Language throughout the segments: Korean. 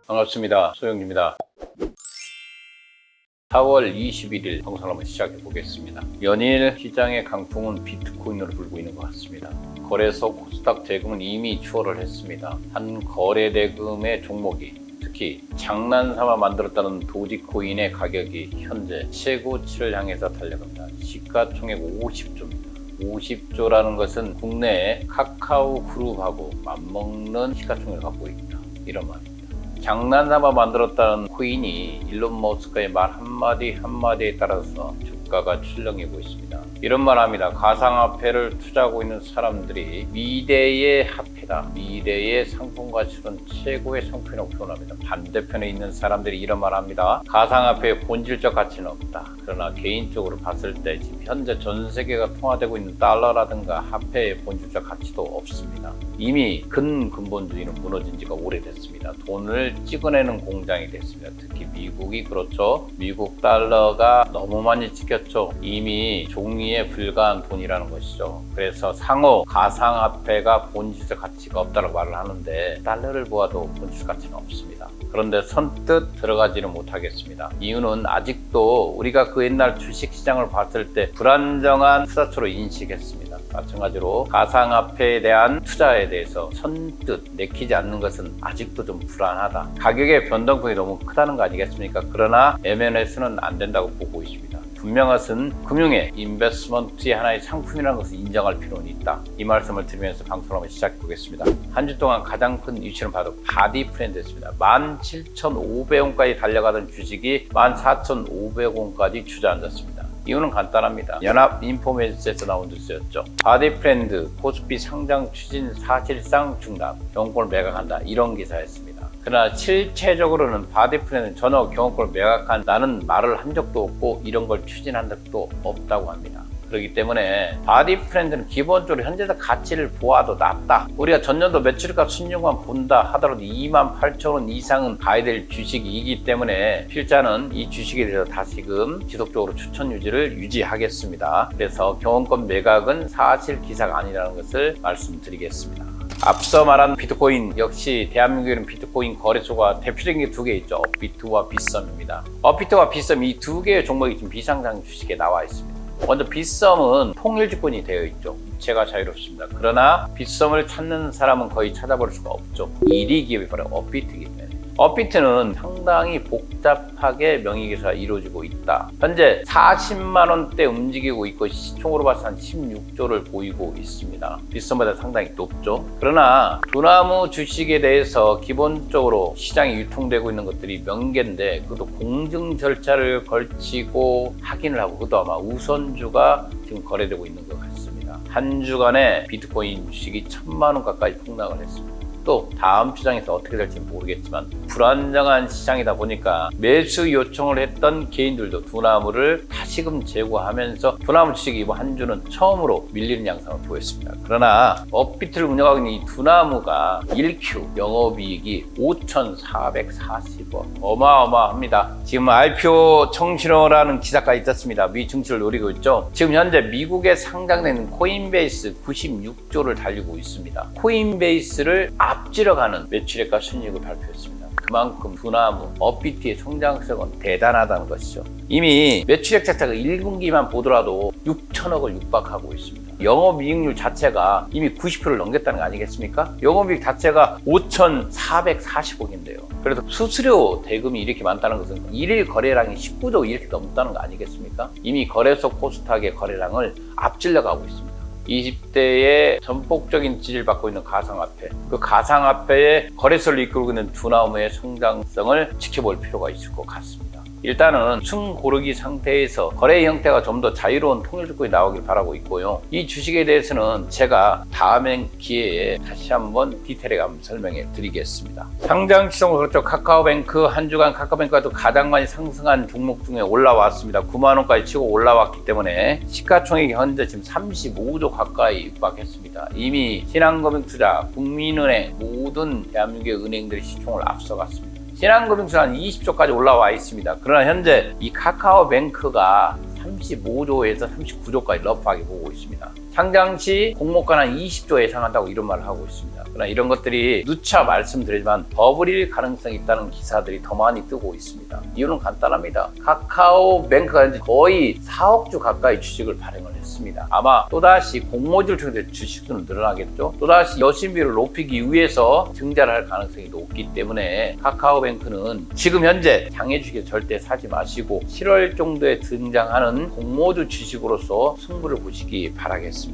반갑습니다. 소영입니다. 4월 21일 방송을 한번 시작해 보겠습니다. 연일 시장의 강풍은 비트코인으로 불고 있는 것 같습니다. 거래소 코스닥 대금은 이미 추월을 했습니다. 한 거래 대금의 종목이 특히 장난삼아 만들었다는 도지코인의 가격이 현재 최고치를 향해서 달려갑니다. 시가총액 50조입니다. 50조라는 것은 국내에 카카오 그룹하고 맞먹는 시가총액을 갖고 있다. 이런 말입니다. 장난삼아 만들었다는 코인이 일론 머스크의 말 한마디에 따라서 주가가 출렁이고 있습니다. 이런 말 합니다. 가상화폐를 투자하고 있는 사람들이 미래의 화폐다. 미래의 상품 가치는 최고의 상품이라고 표현합니다. 반대편에 있는 사람들이 이런 말 합니다. 가상화폐의 본질적 가치는 없다. 그러나 개인적으로 봤을 때 지금 현재 전 세계가 통화되고 있는 달러라든가 화폐의 본질적 가치도 없습니다. 이미 근본주의는 무너진 지가 오래됐습니다. 돈을 찍어내는 공장이 됐습니다. 특히 미국이 그렇죠. 미국 달러가 너무 많이 찍혔죠. 이미 종이에 불과한 돈이라는 것이죠. 그래서 상호 가상화폐가 본질적 가치가 없다고 말을 하는데 달러를 보아도 본질적 가치는 없습니다. 그런데 선뜻 들어가지는 못하겠습니다. 이유는 아직도 우리가 그 옛날 주식시장을 봤을 때 불안정한 투자처로 인식했습니다. 마찬가지로 가상화폐에 대한 투자에 대해서 선뜻 내키지 않는 것은 아직도 좀 불안하다. 가격의 변동폭이 너무 크다는 거 아니겠습니까? 그러나 M&S는 안 된다고 보고 있습니다. 분명한 것은 금융의 인베스트먼트의 하나의 상품이라는 것을 인정할 필요는 있다. 이 말씀을 드리면서 방송을 한번 시작해 보겠습니다. 한 주 동안 가장 큰 이슈는 바로 바디프렌드였습니다. 17,500원까지 달려가던 주식이 14,500원까지 주저앉았습니다. 이유는 간단합니다. 연합인포메이션에서 나온 뉴스였죠. 바디프렌드 코스피 상장 추진 사실상 중단, 경영권을 매각한다, 이런 기사였습니다. 그러나 실체적으로는 바디프렌드는 전혀 경영권을 매각한다는 말을 한 적도 없고 이런 걸 추진한 적도 없다고 합니다. 그렇기 때문에 바디프렌드는 기본적으로 현재의 가치를 보아도 낮다. 우리가 전년도 매출가 순이익만 본다 하더라도 28,000원 이상은 가야 될 주식이기 때문에 필자는 이 주식에 대해서 다시금 지속적으로 추천 유지를 유지하겠습니다. 그래서 경영권 매각은 사실 기사가 아니라는 것을 말씀드리겠습니다. 앞서 말한 비트코인 역시 대한민국에는 비트코인 거래소가 대표적인 게 두 개 있죠. 업비트와 빗썸입니다. 업비트와 빗썸 이 두 개의 종목이 지금 비상장 주식에 나와 있습니다. 먼저 빗썸은 통일주권이 되어 있죠. 이체가 자유롭습니다. 그러나 빗썸을 찾는 사람은 거의 찾아볼 수가 없죠. 1위 기업이 바로 업비트이기 때문에. 업비트는 상당히 복잡하게 명의개설가 이루어지고 있다. 현재 40만 원대 움직이고 있고 시총으로 봐서 한 16조를 보이고 있습니다. 빗썸보다 상당히 높죠. 그러나 두나무 주식에 대해서 기본적으로 시장에 유통되고 있는 것들이 몇 개인데 그것도 공증 절차를 걸치고 확인을 하고 그것도 아마 우선주가 지금 거래되고 있는 것 같습니다. 한 주간에 비트코인 주식이 1,000만 원 가까이 폭락을 했습니다. 또 다음 시장에서 어떻게 될지 모르겠지만 불안정한 시장이다 보니까 매수 요청을 했던 개인들도 두나무를 다시금 제고하면서 두나무 주식이 이번 한 주는 처음으로 밀리는 양상을 보였습니다. 그러나 업비트를 운영하고 있는 이 두나무가 1Q 영업이익이 5,440원 어마어마합니다. 지금 IPO 청신호라는 기사가 있었습니다. 미 증시를 노리고 있죠. 지금 현재 미국에 상장된 코인베이스 96조를 달리고 있습니다. 코인베이스를 앞지러가는 매출액과 순이익을 발표했습니다. 그만큼 두나무, 업비트의 성장성은 대단하다는 것이죠. 이미 매출액 자체가 1분기만 보더라도 6천억을 육박하고 있습니다. 영업이익률 자체가 이미 90%를 넘겼다는 거 아니겠습니까? 영업이익 자체가 5,440억인데요. 그래서 수수료 대금이 이렇게 많다는 것은 일일 거래량이 19조 이렇게 넘다는 거 아니겠습니까? 이미 거래소 코스닥의 거래량을 앞질러가고 있습니다. 20대의 전폭적인 지지를 받고 있는 가상화폐, 그 가상화폐의 거래소를 이끌고 있는 두나무의 성장성을 지켜볼 필요가 있을 것 같습니다. 일단은 숨고르기 상태에서 거래 형태가 좀 더 자유로운 통일주권이 나오길 바라고 있고요. 이 주식에 대해서는 제가 다음 기회에 다시 한번 디테일하게 한번 설명해 드리겠습니다. 상장 시성으로 그렇죠. 카카오뱅크 한 주간 카카오뱅크가 또 가장 많이 상승한 종목 중에 올라왔습니다. 9만 원까지 치고 올라왔기 때문에 시가총액이 현재 지금 35조 가까이 육박했습니다. 이미 신한금융투자, 국민은행 모든 대한민국의 은행들이 시총을 앞서갔습니다. 신한금융투자 한 20조까지 올라와 있습니다. 그러나 현재 이 카카오뱅크가 35조에서 39조까지 러프하게 보고 있습니다. 상장 시 공모가 한 20조 예상한다고 이런 말을 하고 있습니다. 그러나 이런 것들이 누차 말씀드리지만 버블일 가능성이 있다는 기사들이 더 많이 뜨고 있습니다. 이유는 간단합니다. 카카오뱅크가 거의 4억 주 가까이 주식을 발행을 했습니다. 아마 또다시 공모주를 통해서 주식수는 늘어나겠죠. 또다시 여신비를 높이기 위해서 증자를 할 가능성이 높기 때문에 카카오뱅크는 지금 현재 장외 주식에 절대 사지 마시고 7월 정도에 등장하는 공모주 주식으로서 승부를 보시기 바라겠습니다.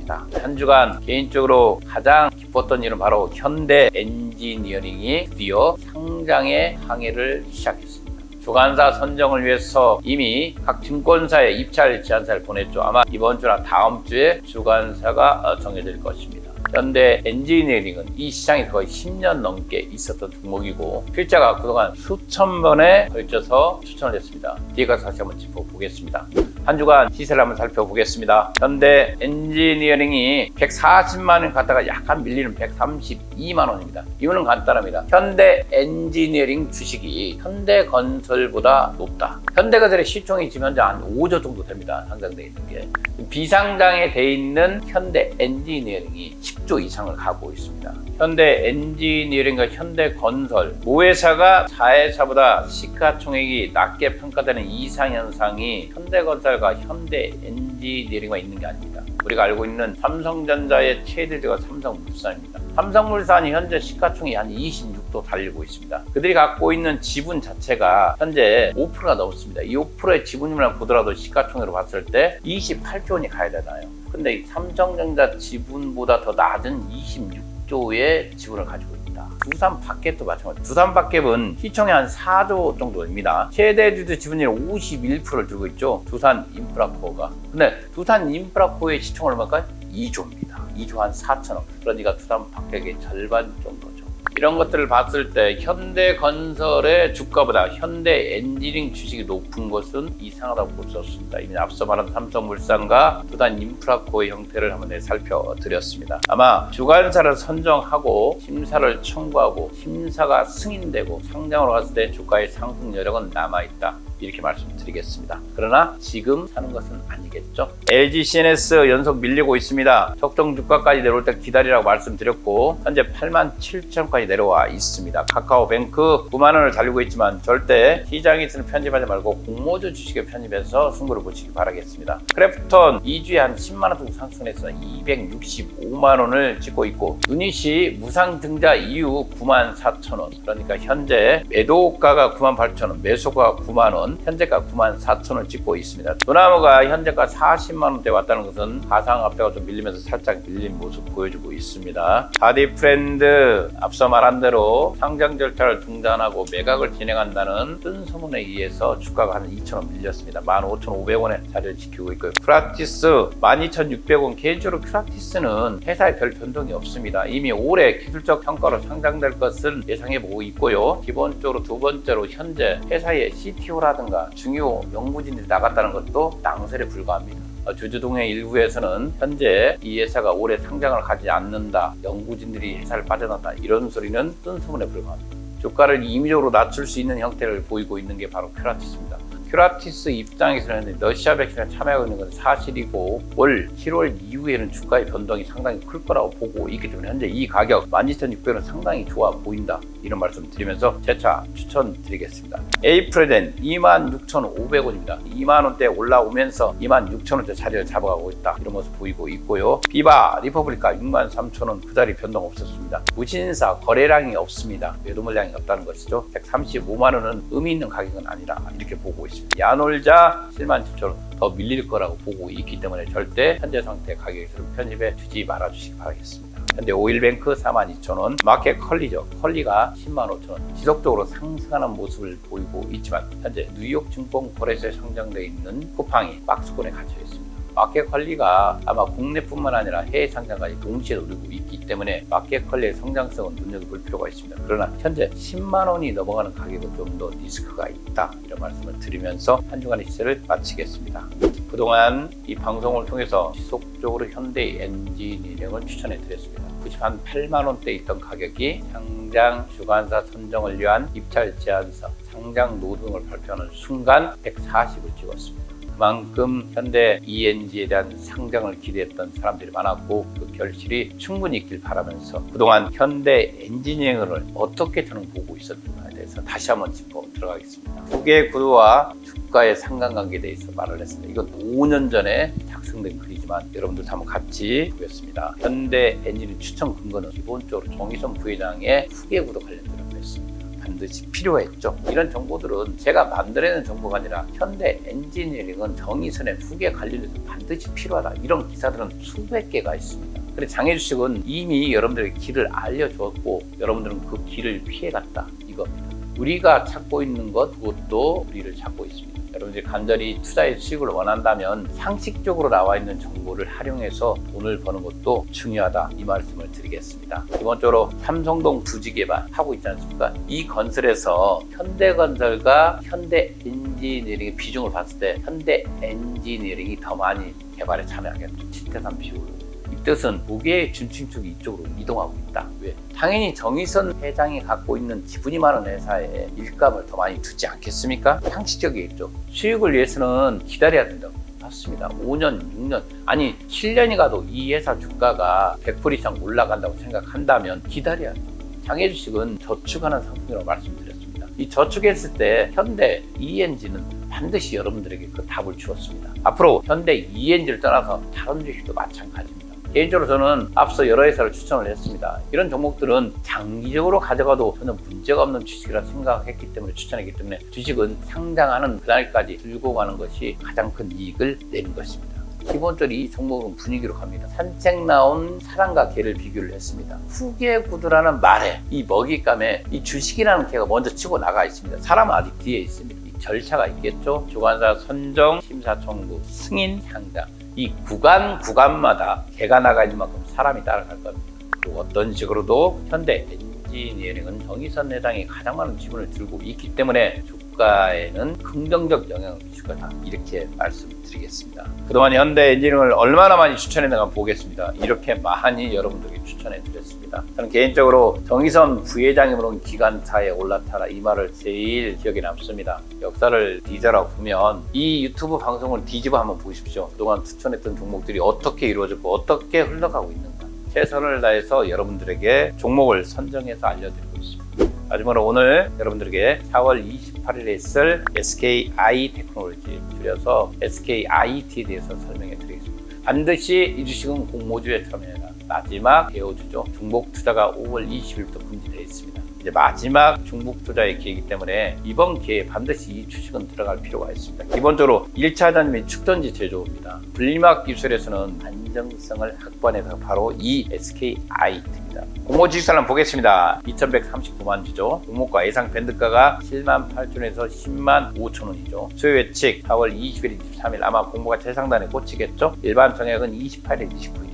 한 주간 개인적으로 가장 기뻤던 일은 바로 현대 엔지니어링이 드디어 상장의 항해를 시작했습니다. 주관사 선정을 위해서 이미 각 증권사에 입찰 제안서를 보냈죠. 아마 이번 주나 다음 주에 주관사가 정해질 것입니다. 현대 엔지니어링은 이 시장에 거의 10년 넘게 있었던 종목이고 필자가 그동안 수천 번에 걸쳐서 추천을 했습니다. 뒤에 가서 다시 한번 짚어보겠습니다. 한 주간 시세를 한번 살펴보겠습니다. 현대 엔지니어링이 140만 원 갔다가 약간 밀리는 132만 원입니다. 이유는 간단합니다. 현대 엔지니어링 주식이 현대건설보다 높다. 현대건설의 시총이 지금 현재 한 5조 정도 됩니다. 상장되어 있는 게. 비상장에 돼 있는 현대 엔지니어링이 10조 이상을 가고 있습니다. 현대 엔지니어링과 현대건설 모회사가 자회사보다 시가총액이 낮게 평가되는 이상현상이 현대건설과 현대 엔지니어링만 있는 게 아닙니다. 우리가 알고 있는 삼성전자의 최대주가 삼성물산입니다. 삼성물산이 현재 시가총액이 한 26도 달리고 있습니다. 그들이 갖고 있는 지분 자체가 현재 5%가 넘습니다. 이 5%의 지분율만 보더라도 시가총액으로 봤을 때 28조 원이 가야 되나요? 근데 삼성전자 지분보다 더 낮은 26조의 지분을 가지고 있습니다. 두산밥켓도 마찬가지입니다. 두산밥켓은 시총이 한 4조 정도입니다. 최대주주 지분율 51%를 들고 있죠. 두산인프라코어가. 근데 두산인프라코어의 시총 얼마일까요? 2조입니다. 2조 한 4천억. 그러니까 두산밥켓의 절반 정도죠. 이런 것들을 봤을 때 현대건설의 주가보다 현대엔지니어링 주식이 높은 것은 이상하다고 볼 수 없습니다. 이미 앞서 말한 삼성물산과 두산인프라코의 형태를 한번 살펴드렸습니다. 아마 주관사를 선정하고 심사를 청구하고 심사가 승인되고 상장으로 갔을 때 주가의 상승 여력은 남아있다. 이렇게 말씀드리겠습니다. 그러나 지금 사는 것은 아니겠죠. LG CNS 연속 밀리고 있습니다. 적정 주가까지 내려올 때 기다리라고 말씀드렸고 현재 87,000원까지 내려와 있습니다. 카카오뱅크 9만 원을 달리고 있지만 절대 시장에서는 편집하지 말고 공모주 주식에 편입해서 승부를 보시기 바라겠습니다. 크래프톤 2주에 한 10만 원 정도 상승해서 265만 원을 찍고 있고 유닛이 무상 등자 이후 94,000원. 그러니까 현재 매도가가 98,000원, 매수가가 9만 원, 현재가 94,000원을 찍고 있습니다. 소나무가 현재가 40만 원대 왔다는 것은 가상화폐가 좀 밀리면서 살짝 밀린 모습 보여주고 있습니다. 바디프렌드 앞서 말한 대로 상장 절차를 중단하고 매각을 진행한다는 뜬 소문에 의해서 주가가 한 2,000원 밀렸습니다. 15,500원에 자리를 지키고 있고요. 큐라티스 12,600원. 개인적으로 큐라티스는 회사에 별 변동이 없습니다. 이미 올해 기술적 평가로 상장될 것을 예상해보고 있고요. 기본적으로 두 번째로 현재 회사의 CTO라든가 중요 연구진들이 나갔다는 것도 낭설에 불과합니다. 주주동행 일부에서는 현재 이 회사가 올해 상장을 가지 않는다, 연구진들이 회사를 빠져나간다 이런 소리는 뜬 소문에 불과합니다. 주가를 임의적으로 낮출 수 있는 형태를 보이고 있는 게 바로 큐라티스입니다. 큐라티스 입장에서는 러시아 백신에 참여하고 있는 것은 사실이고 올 7월 이후에는 주가의 변동이 상당히 클 거라고 보고 있기 때문에 현재 이 가격 12,600원은 상당히 좋아 보인다 이런 말씀 드리면서 재차 추천드리겠습니다. 에이프레덴 26,500원입니다. 2만 원대 올라오면서 26,000원대 자리를 잡아가고 있다 이런 모습 보이고 있고요. 비바 리퍼블리카 63,000원 그 자리 변동 없었습니다. 무신사 거래량이 없습니다. 매도 물량이 없다는 것이죠. 135만 원은 의미 있는 가격은 아니라 이렇게 보고 있습니다. 야놀자 77,000원 더 밀릴 거라고 보고 있기 때문에 절대 현재 상태 가격에서 편입해 주지 말아 주시기 바라겠습니다. 현재 오일뱅크 42,000원, 마켓 컬리죠. 컬리가 105,000원 지속적으로 상승하는 모습을 보이고 있지만 현재 뉴욕 증권 거래소에 상장되어 있는 쿠팡이 박스권에 갇혀 있습니다. 마켓 컬리가 아마 국내뿐만 아니라 해외 상장까지 동시에 노리고 있기 때문에 마켓 컬리의 성장성은 눈여겨볼 필요가 있습니다. 그러나 현재 10만 원이 넘어가는 가격은 좀 더 리스크가 있다 이런 말씀을 드리면서 한 주간의 시세를 마치겠습니다. 그동안 이 방송을 통해서 지속적으로 현대 엔지니어링을 추천해 드렸습니다. 98만 원대 있던 가격이 상장 주관사 선정을 위한 입찰 제안서, 상장 노동을 발표하는 순간 140을 찍었습니다. 그만큼 현대 ENG에 대한 상장을 기대했던 사람들이 많았고 그 결실이 충분히 있길 바라면서 그동안 현대 엔지니어링을 어떻게 저는 보고 있었는가에 대해서 다시 한번 짚어 들어가겠습니다. 후계 구도와 주가의 상관관계에 대해서 말을 했습니다. 이건 5년 전에 작성된 글이지만 여러분들 한번 같이 보겠습니다. 현대 엔지니어링 추천 근거는 기본적으로 정의선 부회장의 후계 구도 관련되라고 했습니다. 반드시 필요했죠. 이런 정보들은 제가 만들어내는 정보가 아니라 현대 엔지니어링은 정의선의 후계 관련해서 반드시 필요하다. 이런 기사들은 수백 개가 있습니다. 그런데 장애주식은 이미 여러분들에게 길을 알려주었고 여러분들은 그 길을 피해갔다. 이겁니다. 우리가 찾고 있는 것 그것도 우리를 찾고 있습니다. 여러분들이 간절히 투자의 수익을 원한다면 상식적으로 나와 있는 정보를 활용해서 돈을 버는 것도 중요하다. 이 말씀을 드리겠습니다. 기본적으로 삼성동 부지 개발하고 있지 않습니까? 이 건설에서 현대건설과 현대엔지니어링의 비중을 봤을 때 현대엔지니어링이 더 많이 개발에 참여하겠죠. 7대3 비율로. 이 뜻은 무게의 중심축이 이쪽으로 이동하고 있다. 왜? 당연히 정의선 회장이 갖고 있는 지분이 많은 회사에 일감을 더 많이 두지 않겠습니까? 상식적이겠죠. 수익을 위해서는 기다려야 된다고. 맞습니다. 5년, 6년, 아니 7년이 가도 이 회사 주가가 100% 이상 올라간다고 생각한다면 기다려야 돼요. 장애주식은 저축하는 상품이라고 말씀드렸습니다. 이 저축했을 때 현대 ENG는 반드시 여러분들에게 그 답을 주었습니다. 앞으로 현대 ENG를 떠나서 다른 주식도 마찬가지입니다. 개인적으로 저는 앞서 여러 회사를 추천을 했습니다. 이런 종목들은 장기적으로 가져가도 전혀 문제가 없는 주식이라 생각했기 때문에 추천했기 때문에 주식은 상장하는 그날까지 들고 가는 것이 가장 큰 이익을 내는 것입니다. 기본적으로 이 종목은 분위기로 갑니다. 산책 나온 사람과 개를 비교를 했습니다. 후계 구두라는 말에 이 먹잇감에 이 주식이라는 개가 먼저 치고 나가 있습니다. 사람은 아직 뒤에 있습니다. 이 절차가 있겠죠. 주관사 선정, 심사 청구, 승인, 상장. 이 구간마다 개가 나가 있는 만큼 사람이 따라갈 겁니다. 그리고 어떤 식으로도 현대 엔지니어링은 정의선 회장이 가장 많은 지분을 들고 있기 때문에 주가에는 긍정적 영향을 미칠 거다. 이렇게 말씀드리겠습니다. 그동안 현대 엔지니어링을 얼마나 많이 추천했는가 보겠습니다. 이렇게 많이 여러분들에게 추천해 드렸습니다. 저는 개인적으로 정의선 부회장이 물은 기관차에 올라타라 이 말을 제일 기억에 남습니다. 역사를 뒤져라 보면 이 유튜브 방송을 뒤집어 한번 보십시오. 그동안 추천했던 종목들이 어떻게 이루어졌고 어떻게 흘러가고 있는가. 최선을 다해서 여러분들에게 종목을 선정해서 알려드리고 있습니다. 마지막으로 오늘 여러분들에게 4월 28일에 있을 SKI 테크놀로지 줄여서 SKIT에 대해서 설명해 드리겠습니다. 반드시 이 주식은 공모주에 참여해라. 마지막 개요주죠. 중복 투자가 5월 20일부터 금지되어 있습니다. 이제 마지막 중복 투자의 기회이기 때문에 이번 기회에 반드시 이 주식은 들어갈 필요가 있습니다. 기본적으로 1차 전지 축전지 제조입니다. 분리막 기술에서는 안정성을 확보해서 바로 이 SKIT입니다. 공모 주식사를 보겠습니다. 2139만 주죠. 공모가 예상 밴드가가 7만 8천원에서 10만 5천원이죠. 수요 예측 4월 20일, 23일 아마 공모가 최상단에 꽂히겠죠. 일반 청약은 28일, 29일.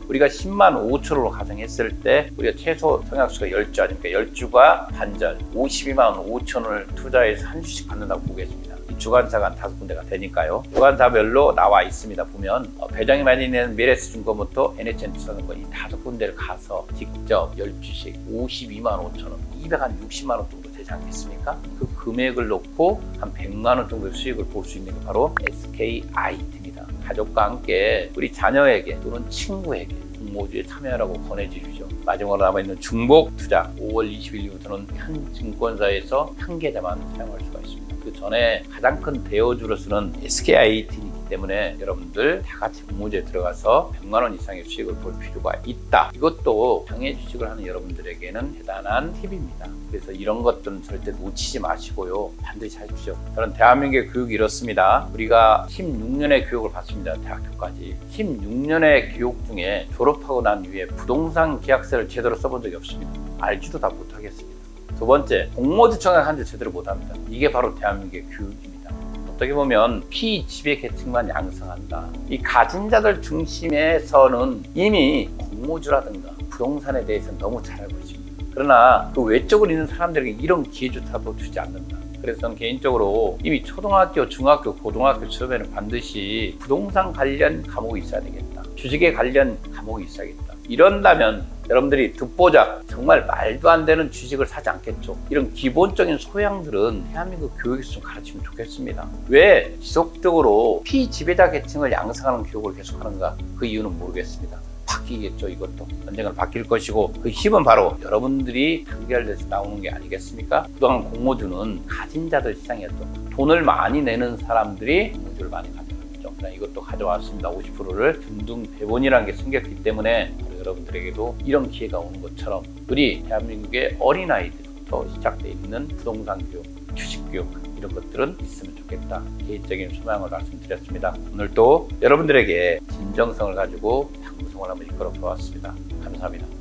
우리가 10만 5천으로 가정했을 때 우리가 최소 청약수가 10주 아닙니까? 10주가 반절 52만 5천원을 투자해서 한 주씩 받는다고 보겠습니다. 이 주관사가 한 5군데가 되니까요. 주관사별로 나와 있습니다. 보면 배정이 많이 있는 미래에셋증권부터 NHN투자증권 이 5군데를 가서 직접 10주씩 52만 5천원 260만 원 정도 되지 않겠습니까? 그 금액을 놓고 한 100만 원 정도의 수익을 볼 수 있는 게 바로 SKIT입니다. 가족과 함께 우리 자녀에게 또는 친구에게 공모주에 참여하라고 권해주십시오. 마지막으로 남아있는 중복 투자 5월 20일 이후부터는 현 증권사에서 한 계좌만 사용할 수가 있습니다. 그 전에 가장 큰 대여주로서는 SKIT이기 때문에 여러분들 다 같이 공모주에 들어가서 100만 원 이상의 수익을 볼 필요가 있다. 이것도 장애 주식을 하는 여러분들에게는 대단한 팁입니다. 그래서 이런 것들은 절대 놓치지 마시고요. 반드시 하십시오. 저는 대한민국의 교육이 이렇습니다. 우리가 16년의 교육을 받습니다. 대학교까지. 16년의 교육 중에 졸업하고 난 이후에 부동산 계약서를 제대로 써본 적이 없습니다. 알지도 다 못하겠습니다. 두 번째, 공모주 청약한 지 제대로 못합니다. 이게 바로 대한민국의 교육입니다. 어떻게 보면 피지배 계층만 양성한다. 이 가진 자들 중심에서는 이미 공모주라든가 부동산에 대해서는 너무 잘 알고 있습니다. 그러나 그 외적으로 있는 사람들에게 이런 기회조차도 주지 않는다. 그래서 저는 개인적으로 이미 초등학교, 중학교, 고등학교 수업에는 반드시 부동산 관련 과목이 있어야 되겠다. 주식에 관련 과목이 있어야겠다. 이런다면 여러분들이 듣보잡 정말 말도 안 되는 주식을 사지 않겠죠. 이런 기본적인 소양들은 대한민국 교육에서 좀 가르치면 좋겠습니다. 왜 지속적으로 피지배자 계층을 양성하는 교육을 계속하는가? 그 이유는 모르겠습니다. 바뀌겠죠. 이것도 언젠가 바뀔 것이고, 그 힘은 바로 여러분들이 단결돼서 나오는 게 아니겠습니까? 그동안 공모주는 가진 자들 시장이었죠. 돈을 많이 내는 사람들이 공모주를 많이 가져갔죠. 이것도 가져왔습니다. 50%를 둥둥 배분이라는 게 생겼기 때문에 여러분들에게도 이런 기회가 오는 것처럼 우리 대한민국의 어린아이들부터 시작되어 있는 부동산 교육, 주식 교육 이런 것들은 있으면 좋겠다. 개인적인 소망을 말씀드렸습니다. 오늘 또 여러분들에게 진정성을 가지고 방송을 한번 이끌어 보았습니다. 감사합니다.